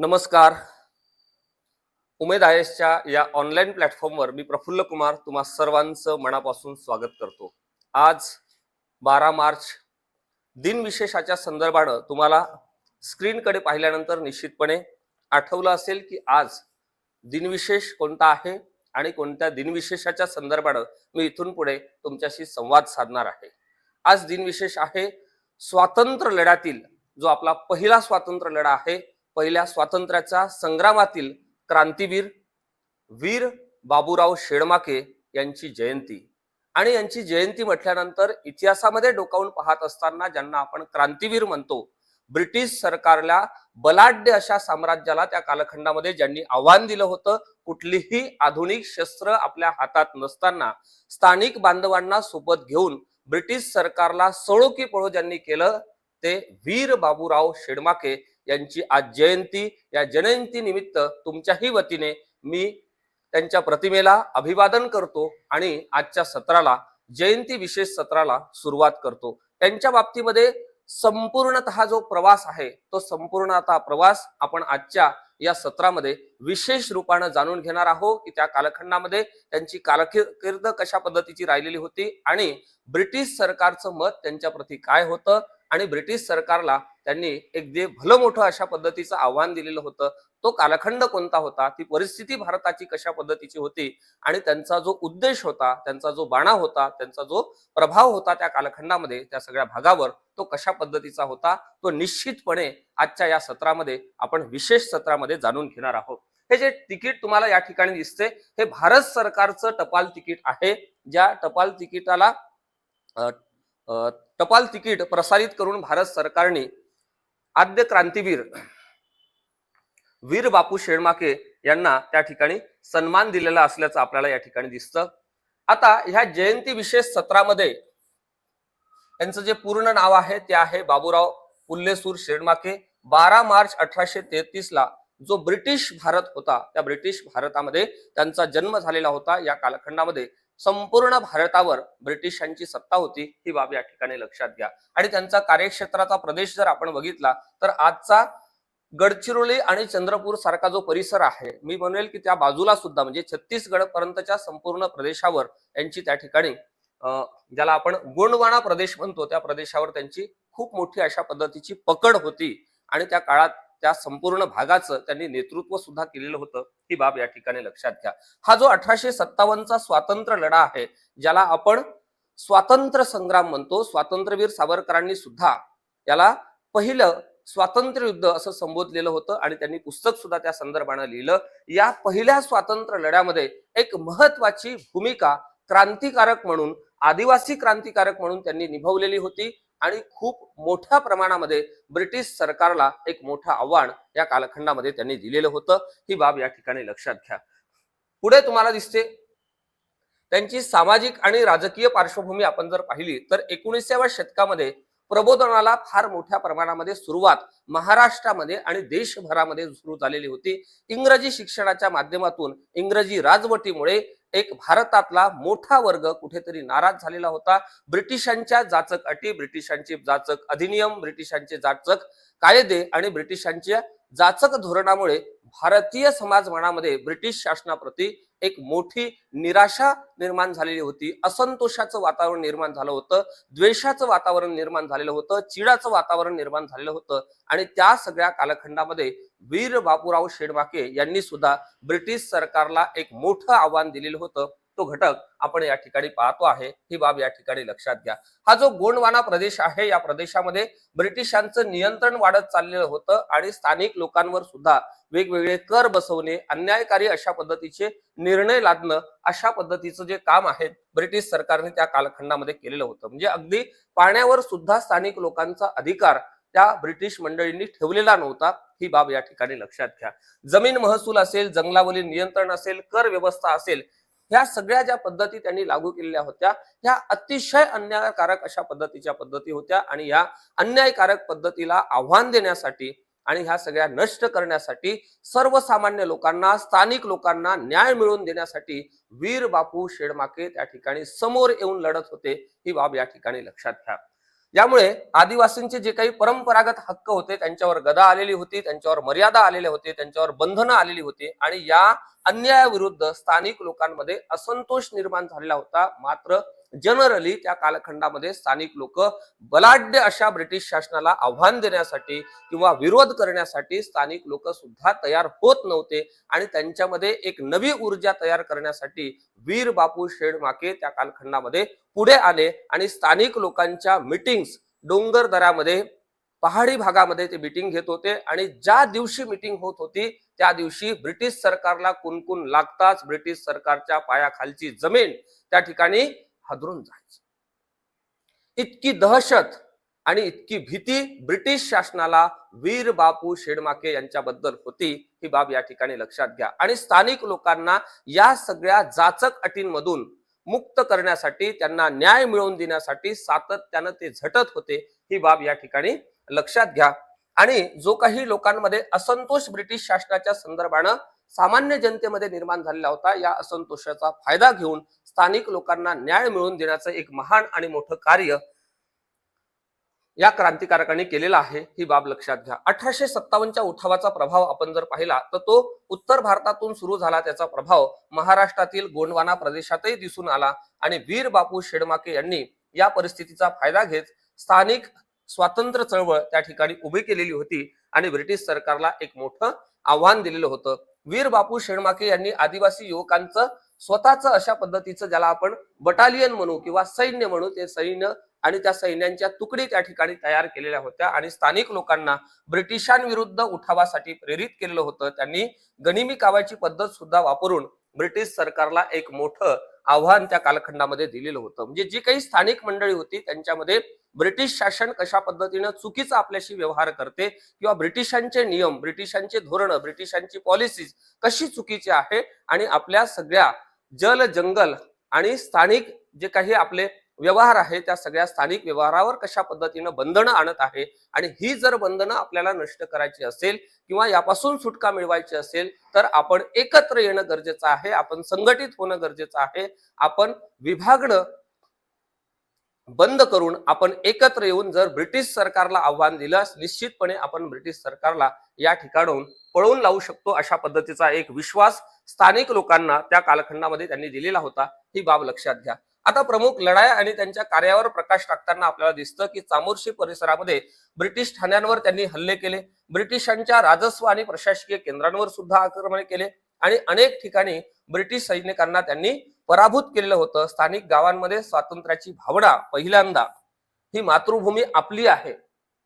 नमस्कार. उमेद आयएसच्या या ऑनलाईन प्लॅटफॉर्मवर मी प्रफुल्ल कुमार तुम्हा सर्वांचं मनापासून स्वागत करतो. आज 12 मार्च दिनविशेषाच्या संदर्भानं तुम्हाला स्क्रीनकडे पाहिल्यानंतर निश्चितपणे आठवलं असेल की आज दिनविशेष कोणता आहे आणि कोणत्या दिनविशेषाच्या संदर्भानं मी इथून पुढे तुमच्याशी संवाद साधणार आहे. आज दिनविशेष आहे स्वातंत्र्य लढ्यातील जो आपला पहिला स्वातंत्र्य लढा आहे, पहिल्या स्वातंत्र्याच्या संग्रामातील क्रांतीवीर वीर बाबूराव शेडमाके यांची जयंती. आणि यांची जयंती म्हटल्यानंतर इतिहासामध्ये डोकावून पाहत असताना ज्यांना आपण क्रांतीवीर म्हणतो, ब्रिटिश सरकारला बलाढ्य अशा साम्राज्याला त्या कालखंडामध्ये ज्यांनी आव्हान दिलं होतं, कुठलीही आधुनिक शस्त्र आपल्या हातात नसताना स्थानिक बांधवांना सोबत घेऊन ब्रिटिश सरकारला सळो की पळो ज्यांनी केलं, ते वीर बाबूराव शेडमाके यांची आज जयंती. या जयंती निमित्त तुमच्याही वतीने मी त्यांच्या प्रतिमेला अभिवादन करतो आणि आजच्या सत्राला, जयंती विशेष सत्राला सुरुवात करतो. त्यांच्या बाबतीमध्ये संपूर्णतः जो प्रवास आहे तो संपूर्णतः प्रवास आपण आजच्या या सत्रामध्ये विशेष रूपाने जाणून घेणार आहोत की त्या कालखंडामध्ये त्यांची कारकीर्द कशा पद्धतीची राहिलेली होती आणि ब्रिटिश सरकारचं मत त्यांच्या प्रती काय होतं आणि ब्रिटिश सरकारला त्यांनी एक जे भलं मोठं अशा पद्धतीचं आव्हान दिलेलं होतं, तो कालखंड कोणता होता, ती परिस्थिती भारताची कशा पद्धतीची होती आणि त्यांचा जो उद्देश होता, त्यांचा जो बाणा होता, त्यांचा जो प्रभाव होता त्या कालखंडामध्ये, त्या सगळ्या भागावर तो कशा पद्धतीचा होता, तो निश्चितपणे आजच्या या सत्रामध्ये आपण विशेष सत्रामध्ये जाणून घेणार आहोत. हे जे तिकीट तुम्हाला या ठिकाणी दिसते, हे भारत सरकारचं टपाल तिकीट आहे. ज्या टपाल तिकिटाला टपाल तिकीट प्रसारित करून भारत सरकारने आद्य क्रांतीवीर वीर बापू शेडमाके यांना त्या ठिकाणी सन्मान दिलेला असल्याचं आपल्याला या ठिकाणी दिसतं. आता ह्या जयंती विशेष सत्रामध्ये त्यांचं जे पूर्ण नाव आहे ते आहे बाबूराव पुल्लेसूर शेडमाके. 12 मार्च 1833 ला जो ब्रिटिश भारत होता, त्या ब्रिटिश भारतामध्ये त्यांचा जन्म झालेला होता. या कालखंडामध्ये संपूर्ण भारतावर ब्रिटिशांची सत्ता होती, ही बाब या ठिकाणी लक्षात घ्या. आणि त्यांचा कार्यक्षेत्राचा प्रदेश जर आपण बघितला तर आजचा गडचिरोली आणि चंद्रपूर सारखा जो परिसर आहे, मी म्हणेल की त्या बाजूला सुद्धा म्हणजे छत्तीसगड पर्यंतच्या संपूर्ण प्रदेशावर यांची त्या ठिकाणी ज्याला आपण गोंडवाना प्रदेश म्हणतो, त्या प्रदेशावर त्यांची खूप मोठी अशा पद्धतीची पकड होती आणि त्या काळात त्या संपूर्ण भागाचं त्यांनी नेतृत्व सुद्धा केलेलं होतं, ही बाब या ठिकाणी लक्षात घ्या. हा जो 1857चा स्वातंत्र्य लढा आहे, ज्याला आपण स्वातंत्र्य संग्राम म्हणतो, स्वातंत्र्यवीर सावरकरांनी सुद्धा याला पहिलं स्वातंत्र्य युद्ध असं संबोधलेलं होतं आणि त्यांनी पुस्तक सुद्धा त्या संदर्भाने लिहिलं. या पहिल्या स्वातंत्र्य लढ्यामध्ये एक महत्वाची भूमिका क्रांतिकारक म्हणून, आदिवासी क्रांतिकारक म्हणून त्यांनी निभावलेली होती आणि खूप मोठ्या प्रमाणामध्ये ब्रिटिश सरकारला एक मोठं आव्हान या कालखंडामध्ये त्यांनी दिलेलं होतं, ही बाब या ठिकाणी लक्षात घ्या. पुढे तुम्हाला दिसते त्यांची सामाजिक आणि राजकीय पार्श्वभूमी आपण जर पाहिली तर 19व्या शतकामध्ये प्रबोधनाला फार मोठ्या प्रमाणामध्ये सुरुवात महाराष्ट्रामध्ये आणि देशभरामध्ये सुरू झालेली होती. इंग्रजी शिक्षणाच्या माध्यमातून, इंग्रजी राजवटीमुळे एक भारतातला मोठा वर्ग कुठेतरी नाराज झालेला होता. ब्रिटिशांच्या जाचक अटी, ब्रिटिशांचे जाचक अधिनियम, ब्रिटिशांचे जाचक कायदे आणि ब्रिटिशांच्या जाचक धोरणामुळे भारतीय समाज मनामध्ये ब्रिटिश शासनाप्रती एक मोठी निराशा निर्माण झालेली होती. असंतोषाचं वातावरण निर्माण झालं होतं, द्वेषाचं वातावरण निर्माण झालेलं होतं, चिडाचं वातावरण निर्माण झालेलं होतं. आणि त्या सगळ्या कालखंडामध्ये वीर बापूराव शेडमाके यांनी सुद्धा ब्रिटिश सरकारला एक मोठं आव्हान दिलेलं होतं. तो घटक आपण या ठिकाणी पाहतो आहे, ही बाब या ठिकाणी लक्षात घ्या. हा जो गोंडवाना प्रदेश आहे, या प्रदेशामध्ये ब्रिटिशांचं नियंत्रण वाढत चाललेलं होतं आणि स्थानिक लोकांवर सुद्धा वेगवेगळे कर बसवणे, अन्यायकारी अशा पद्धतीचे निर्णय लादणं, अशा पद्धतीचं जे काम आहे ब्रिटिश सरकारने त्या कालखंडामध्ये केलेलं होतं. म्हणजे अगदी पाण्यावर सुद्धा स्थानिक लोकांचा अधिकार त्या ब्रिटिश मंडळींनी ठेवलेला नव्हता, ही बाब या ठिकाणी लक्षात घ्या. जमीन महसूल असेल, जंगलावरील नियंत्रण असेल, कर व्यवस्था असेल, ह्या सगळ्या ज्या पद्धती त्यांनी लागू केलेल्या होत्या, ह्या अतिशय अन्यायकारक अशा पद्धतीच्या पद्धती होत्या. आणि या अन्यायकारक पद्धतीला आव्हान देण्यासाठी आणि ह्या सगळ्या नष्ट करण्यासाठी, सर्वसामान्य लोकांना, स्थानिक लोकांना न्याय मिळवून देण्यासाठी वीर बापू शेडमाके त्या ठिकाणी समोर येऊन लढत होते, ही बाब या ठिकाणी लक्षात घ्या. यामुळे आदिवासींचे जे काही परंपरागत हक्क होते त्यांच्यावर गदा आलेली होती, त्यांच्यावर मर्यादा आलेल्या होते, त्यांच्यावर बंधनं आलेली होती आणि या अन्यायाविरुद्ध स्थानिक लोकांमध्ये असंतोष निर्माण झालेला होता. मात्र जनरली त्या कालखंडामध्ये स्थानिक लोक बलाढ्य अशा ब्रिटिश शासनाला आव्हान देण्यासाठी किंवा विरोध करण्यासाठी स्थानिक लोक सुद्धा तयार होत नव्हते आणि त्यांच्यामध्ये एक नवी ऊर्जा तयार करण्यासाठी वीर बापू शेडमाके त्या कालखंडामध्ये पुढे आले आणि स्थानिक लोकांच्या मीटिंग्स डोंगर दऱ्यामध्ये पहाडी भागामध्ये ते मीटिंग घेत होते आणि ज्या दिवशी मीटिंग होत होती त्या दिवशी ब्रिटिश सरकारला कुणकुण लागताच ब्रिटिश सरकारच्या पायाखालची जमीन त्या ठिकाणी हादरून जायची. इतकी दहशत आणि इतकी भीती ब्रिटिश शासनाला वीर बापू शेडमाके यांच्याबद्दल होती, ही बाब या ठिकाणी लक्षात घ्या. आणि स्थानिक लोकांना या सगळ्या जाचक अटींमधून मुक्त करण्यासाठी, त्यांना न्याय मिळवून देण्यासाठी सातत्यानं ते झटत होते, ही बाब या ठिकाणी लक्षात घ्या. आणि जो काही लोकांमध्ये असंतोष ब्रिटिश शासनाच्या संदर्भानं सामान्य जनतेमध्ये निर्माण झालेला होता, या असंतोषाचा फायदा घेऊन स्थानिक लोकांना न्याय मिळवून देण्याचं एक महान आणि मोठं कार्य या क्रांतिकारकांनी केलेला आहे, ही बाब लक्षात घ्या. 1857च्या उठावाचा प्रभाव आपण जर पाहिला तर तो उत्तर भारतातून सुरू झाला, त्याचा प्रभाव महाराष्ट्रातील गोंडवाना प्रदेशातही दिसून आला आणि वीर बापू शेडमाके यांनी या परिस्थितीचा फायदा घेत स्थानिक स्वातंत्र्य चळवळ त्या ठिकाणी उभी केलेली होती आणि ब्रिटिश सरकारला एक मोठं आव्हान दिलेलं होतं. वीर बापू शेडमाके यांनी आदिवासी युवकांचं स्वतःचं अशा पद्धतीचं, ज्याला आपण बटालियन म्हणू किंवा सैन्य म्हणू, ते सैन्य आणि त्या सैन्यांच्या तुकडी त्या ठिकाणी तयार केलेल्या होत्या आणि स्थानिक लोकांना ब्रिटिशांविरुद्ध उठावासाठी प्रेरित केलेलं होतं. त्यांनी गनिमी कावाची पद्धत सुद्धा वापरून ब्रिटिश सरकारला एक मोठं आव्हान त्या कालखंडामध्ये दिलेलं होतं. म्हणजे जी काही स्थानिक मंडळी होती त्यांच्यामध्ये ब्रिटिश शासन कशा पद्धतीनं चुकीचा आपल्याशी व्यवहार करते किंवा ब्रिटिशांचे नियम, ब्रिटिशांचे धोरण, ब्रिटिशांची पॉलिसीज कशी चुकीची आहे आणि आपल्या सगळ्या जल, जंगल आणि स्थानिक जे काही आपले व्यवहार आहे त्या सगळ्या स्थानिक व्यवहारावर कशा पद्धतीनं बंधनं आणत आहे आणि ही जर बंधनं आपल्याला नष्ट करायची असेल किंवा यापासून सुटका मिळवायची असेल तर आपण एकत्र येणं गरजेचं आहे, आपण संघटित होणं गरजेचं आहे. आपण विभागणं बंद करून आपण एकत्र येऊन जर ब्रिटिश सरकारला आव्हान दिलं, निश्चितपणे आपण ब्रिटिश सरकारला या ठिकाणाहून पळवून लावू शकतो, अशा पद्धतीचा एक विश्वास स्थानिक लोकांना त्या कालखंडामध्ये त्यांनी दिलेला होता, ही बाब लक्षात घ्या. आता प्रमुख लढाया आणि त्यांच्या कार्यावर प्रकाश टाकताना आपल्याला दिसतं की चामोर्शी परिसरामध्ये ब्रिटिश ठाण्यांवर त्यांनी हल्ले केले, ब्रिटिशांच्या राजस्व आणि प्रशासकीय केंद्रांवर सुद्धा आक्रमण केले आणि अनेक ठिकाणी ब्रिटिश सैनिकांना त्यांनी पराभूत केलेलं होतं. स्थानिक गावांमध्ये स्वातंत्र्याची भावना पहिल्यांदा, ही मातृभूमी आपली आहे,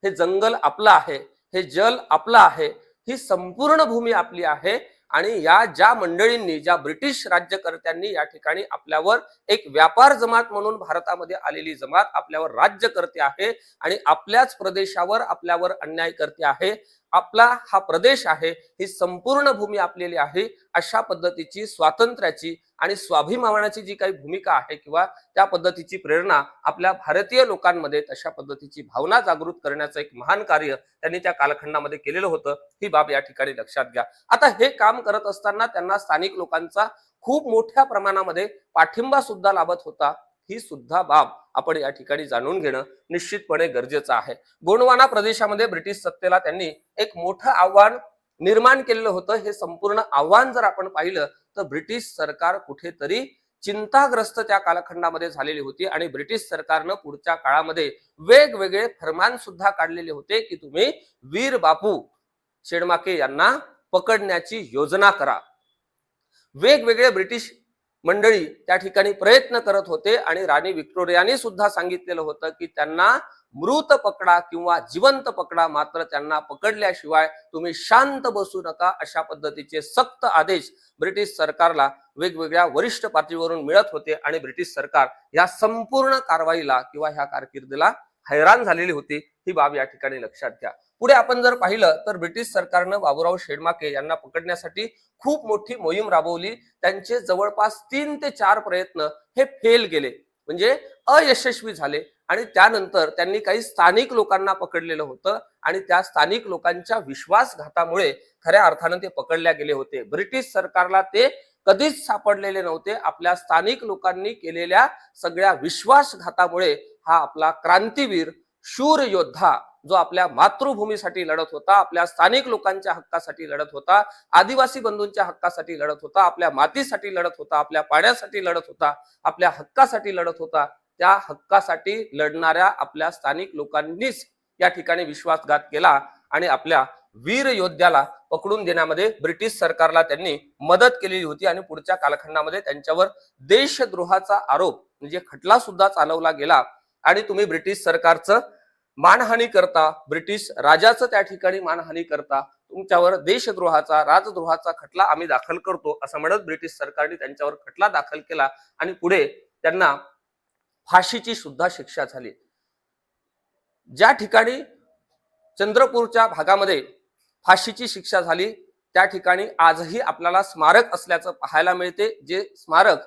हे जंगल आपलं आहे, हे जल आपलं आहे, ही संपूर्ण भूमी आपली आहे आणि या ज्या मंडळींनी, ज्या ब्रिटिश राज्यकर्त्यांनी या ठिकाणी आपल्यावर एक व्यापार जमात म्हणून भारतामध्ये आलेली जमात आपल्यावर राज्य करते आहे आणि आपल्याच प्रदेशावर आपल्यावर अन्याय करते आहे, आपला हा प्रदेश आहे, ही संपूर्ण भूमी आपलेली आहे, अशा पद्धतीची स्वातंत्र्याची आणि स्वाभिमानाची जी काही भूमिका आहे किंवा त्या पद्धतीची प्रेरणा आपल्या भारतीय लोकांमध्ये, तशा पद्धतीची भावना जागृत करण्याचं एक महान कार्य त्यांनी त्या कालखंडामध्ये केलेलं होतं, ही बाब या ठिकाणी लक्षात घ्या. आता हे काम करत असताना त्यांना स्थानिक लोकांचा खूप मोठ्या प्रमाणामध्ये पाठिंबा सुद्धा लाभत होता, ही सुद्धा बाब आपण या ठिकाणी जाणून घेणं निश्चितपणे गरजेचं आहे. गोंडवाना प्रदेशामध्ये ब्रिटिश सत्तेला त्यांनी एक मोठं आव्हान निर्माण केलेलं होतं. हे संपूर्ण आव्हान जर आपण पाहिलं तर ब्रिटिश सरकार कुठेतरी चिंताग्रस्त त्या कालखंडामध्ये झालेली होती आणि ब्रिटिश सरकारनं पुढच्या काळामध्ये वेगवेगळे फरमान सुद्धा काढलेले होते की तुम्ही वीर बापू शेडमाके यांना पकडण्याची योजना करा. वेगवेगळे ब्रिटिश मंडळी त्या ठिकाणी प्रयत्न करत होते आणि राणी व्हिक्टोरियाने सुद्धा सांगितलेलं होतं की त्यांना मृत पकडा किंवा जिवंत पकडा, मात्र त्यांना पकडल्याशिवाय तुम्ही शांत बसू नका, अशा पद्धतीचे सक्त आदेश ब्रिटिश सरकारला वेगवेगळ्या वरिष्ठ पातळीवरून मिळत होते आणि ब्रिटिश सरकार या संपूर्ण कारवाईला किंवा ह्या कारकिर्दीला हैराण झालेली होती, ही बाब या ठिकाणी लक्षात घ्या. पुढे आपण जर पाहिलं तर ब्रिटिश सरकारनं बाबूराव शेडमाके यांना पकडण्यासाठी खूप मोठी मोहीम राबवली. त्यांचे जवळपास 3 ते 4 प्रयत्न हे फेल गेले, म्हणजे अयशस्वी झाले आणि त्यानंतर त्यांनी काही स्थानिक लोकांना पकडलेलं होतं आणि त्या स्थानिक लोकांच्या विश्वासघातामुळे खऱ्या अर्थानं ते पकडल्या गेले होते. ब्रिटिश सरकारला ते कधीच सापडलेले नव्हते. आपल्या स्थानिक लोकांनी केलेल्या सगळ्या विश्वासघातामुळे हा आपला क्रांतीवीर शूर योद्धा जो आपल्या मातृभूमीसाठी लढत होता, आपल्या स्थानिक लोकांच्या हक्कासाठी लढत होता, आदिवासी बंधूंच्या हक्कासाठी लढत होता, आपल्या मातीसाठी लढत होता, आपल्या पाण्यासाठी लढत होता, आपल्या हक्कासाठी लढत होता, त्या हक्कासाठी लढणाऱ्या आपल्या स्थानिक लोकांनीच या ठिकाणी विश्वासघात केला आणि आपल्या वीर योद्ध्याला पकडून देण्यामध्ये ब्रिटिश सरकारला त्यांनी मदत केलेली होती आणि पुढच्या कालखंडामध्ये त्यांच्यावर देशद्रोहाचा आरोप म्हणजे खटला सुद्धा चालवला गेला आणि तुम्ही ब्रिटिश सरकारचं मानहानी करता, ब्रिटिश राजाचं त्या ठिकाणी मानहानी करता, तुमच्यावर देशद्रोहाचा राजद्रोहाचा खटला आम्ही दाखल करतो असं म्हणत ब्रिटिश सरकारने त्यांच्यावर खटला दाखल केला आणि पुढे त्यांना फाशीची सुद्धा शिक्षा झाली. ज्या ठिकाणी चंद्रपूरच्या भागामध्ये फाशीची शिक्षा झाली त्या ठिकाणी आजही आपल्याला स्मारक असल्याचं पाहायला मिळते, जे स्मारक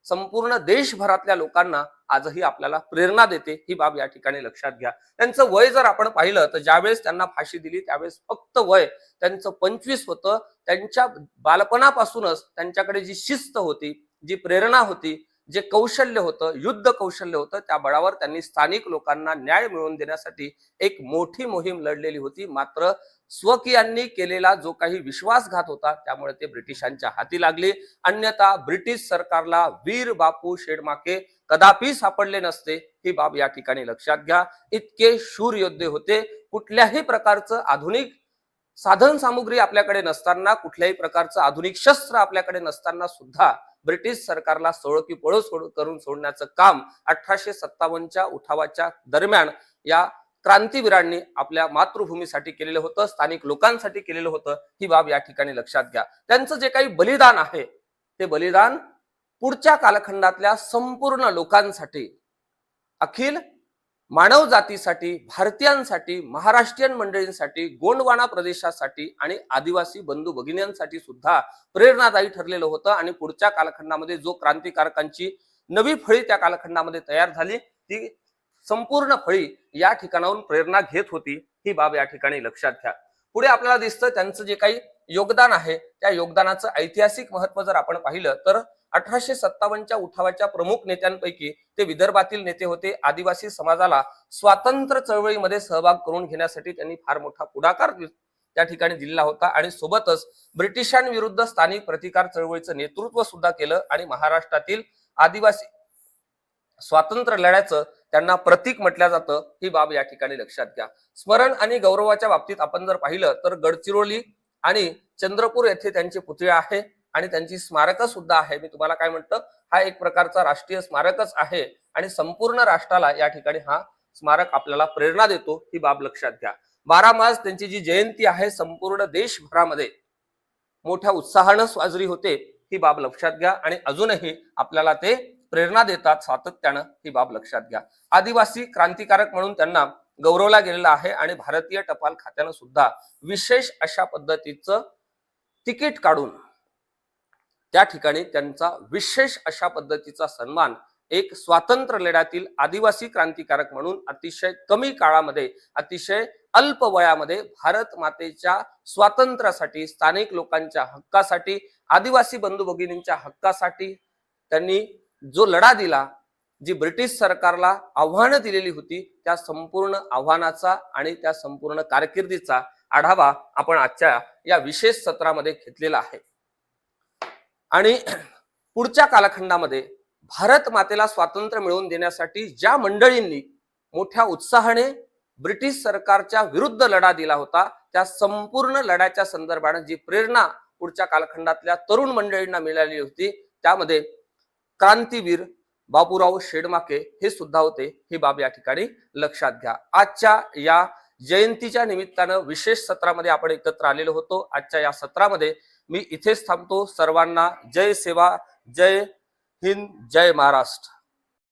संपूर्ण देशभरातल्या लोकांना आजही आपल्याला प्रेरणा देते. ही बाब या ठिकाणी लक्षात घ्या. त्यांचं वय जर आपण पाहिलं तर ज्यावेळेस त्यांना फाशी दिली त्यावेळेस फक्त वय त्यांचं 25 होतं. त्यांच्या बालपणापासूनच त्यांच्याकडे जी शिस्त होती, जी प्रेरणा होती, जे कौशल्य होतं, युद्ध कौशल्य होतं, त्या बळावर त्यांनी स्थानिक लोकांना न्याय मिळवून देण्यासाठी एक मोठी मोहीम लढलेली होती. मात्र स्वकीयांनी केलेला जो काही विश्वासघात होता त्यामुळे ते ब्रिटिशांच्या हाती लागले. अन्यथा ब्रिटिश सरकारला वीर बापू शेडमाके कदापि सापडले नसते. ही बाब या ठिकाणी लक्षात घ्या. इतके शूर योद्धे होते. कुठल्याही प्रकारचं आधुनिक साधन सामुग्री आपल्याकडे नसताना, कुठल्याही प्रकारचं आधुनिक शस्त्र आपल्याकडे नसताना सुद्धा ब्रिटिश सरकारला सोळकी पळो करून सोडण्याचं काम 1857च्या उठावाच्या दरम्यान या क्रांतीवीरांनी आपल्या मातृभूमीसाठी केलेलं होतं, स्थानिक लोकांसाठी केलेलं होतं. ही बाब या ठिकाणी लक्षात घ्या. त्यांचं जे काही बलिदान आहे ते बलिदान पुढच्या कालखंडातल्या संपूर्ण लोकांसाठी, अखिल मानव जातीसाठी, भारतीयांसाठी, महाराष्ट्रीयन मंडळींसाठी, गोंडवाना प्रदेशासाठी आणि आदिवासी बंधू भगिनींसाठी सुद्धा प्रेरणादायी ठरलेलं होतं. आणि पुढच्या कालखंडामध्ये जो क्रांतिकारकांची नवी फळी त्या कालखंडामध्ये तयार झाली ती संपूर्ण फळी या ठिकाणाहून प्रेरणा घेत होती. ही बाब या ठिकाणी लक्षात घ्या. पुढे आपल्याला दिसतं त्यांचं जे काही योगदान आहे त्या योगदानाचं ऐतिहासिक महत्व जर आपण पाहिलं तर 1857च्या उठावाच्या प्रमुख नेत्यांपैकी ते विदर्भातील नेते होते. आदिवासी समाजाला स्वातंत्र्य चळवळीमध्ये सहभाग करून घेण्यासाठी त्यांनी फार मोठा पुढाकार त्या ठिकाणी दिलेला होता आणि सोबतच ब्रिटिशांविरुद्ध स्थानिक प्रतिकार चळवळीचं नेतृत्व सुद्धा केलं आणि महाराष्ट्रातील आदिवासी स्वातंत्र्य लढ्याचं त्यांना प्रतीक म्हटलं जातं. ही बाब या ठिकाणी लक्षात घ्या. स्मरण आणि गौरवाच्या बाबतीत आपण जर पाहिलं तर गडचिरोली आणि चंद्रपूर येथे त्यांचे पुतळे आहे आणि त्यांची स्मारक सुद्धा आहे. मी तुम्हाला काय म्हणतो, हा एक प्रकारचा राष्ट्रीय स्मारकच आहे आणि संपूर्ण राष्ट्राला या ठिकाणी हा स्मारक आपल्याला प्रेरणा देतो. ही बाब लक्षात घ्या. 12 मार्च त्यांची जी जयंती आहे संपूर्ण देशभरामध्ये मोठ्या उत्साहानं साजरी होते. ही बाब लक्षात घ्या आणि अजूनही आपल्याला ते प्रेरणा देतात सातत्यानं. ही बाब लक्षात घ्या. आदिवासी क्रांतिकारक म्हणून त्यांना गौरवला गेलेला आहे आणि भारतीय टपाल खात्यानं सुद्धा विशेष अशा पद्धतीचं तिकीट काढून त्या ठिकाणी त्यांचा विशेष अशा पद्धतीचा सन्मान एक स्वातंत्र्य लढ्यातील आदिवासी क्रांतिकारक म्हणून अतिशय कमी काळामध्ये, अतिशय अल्प वयामध्ये भारत मातेच्या स्वातंत्र्यासाठी, स्थानिक लोकांच्या हक्कासाठी, आदिवासी बंधू भगिनींच्या हक्कासाठी त्यांनी जो लढा दिला, जी ब्रिटिश सरकारला आव्हानं दिलेली होती, त्या संपूर्ण आव्हानाचा आणि त्या संपूर्ण कारकिर्दीचा आढावा आपण आजच्या या विशेष सत्रामध्ये घेतलेला आहे. आणि पुढच्या कालखंडामध्ये भारत मातेला स्वातंत्र्य मिळवून देण्यासाठी ज्या मंडळींनी मोठ्या उत्साहाने ब्रिटिश सरकारच्या विरुद्ध लढा दिला होता, त्या संपूर्ण लढ्याच्या संदर्भाने जी प्रेरणा पुढच्या कालखंडातल्या तरुण मंडळींना मिळाली होती त्यामध्ये क्रांतीवीर बापूराव शेडमाके हे सुद्धा होते. ही बाब या ठिकाणी लक्षात घ्या. आजच्या या जयंतीच्या निमित्तानं विशेष सत्रामध्ये आपण एकत्र आलेलो होतो. आजच्या या सत्रामध्ये मी इथेच थांबतो. सर्वांना जय सेवा, जय हिंद, जय महाराष्ट्र.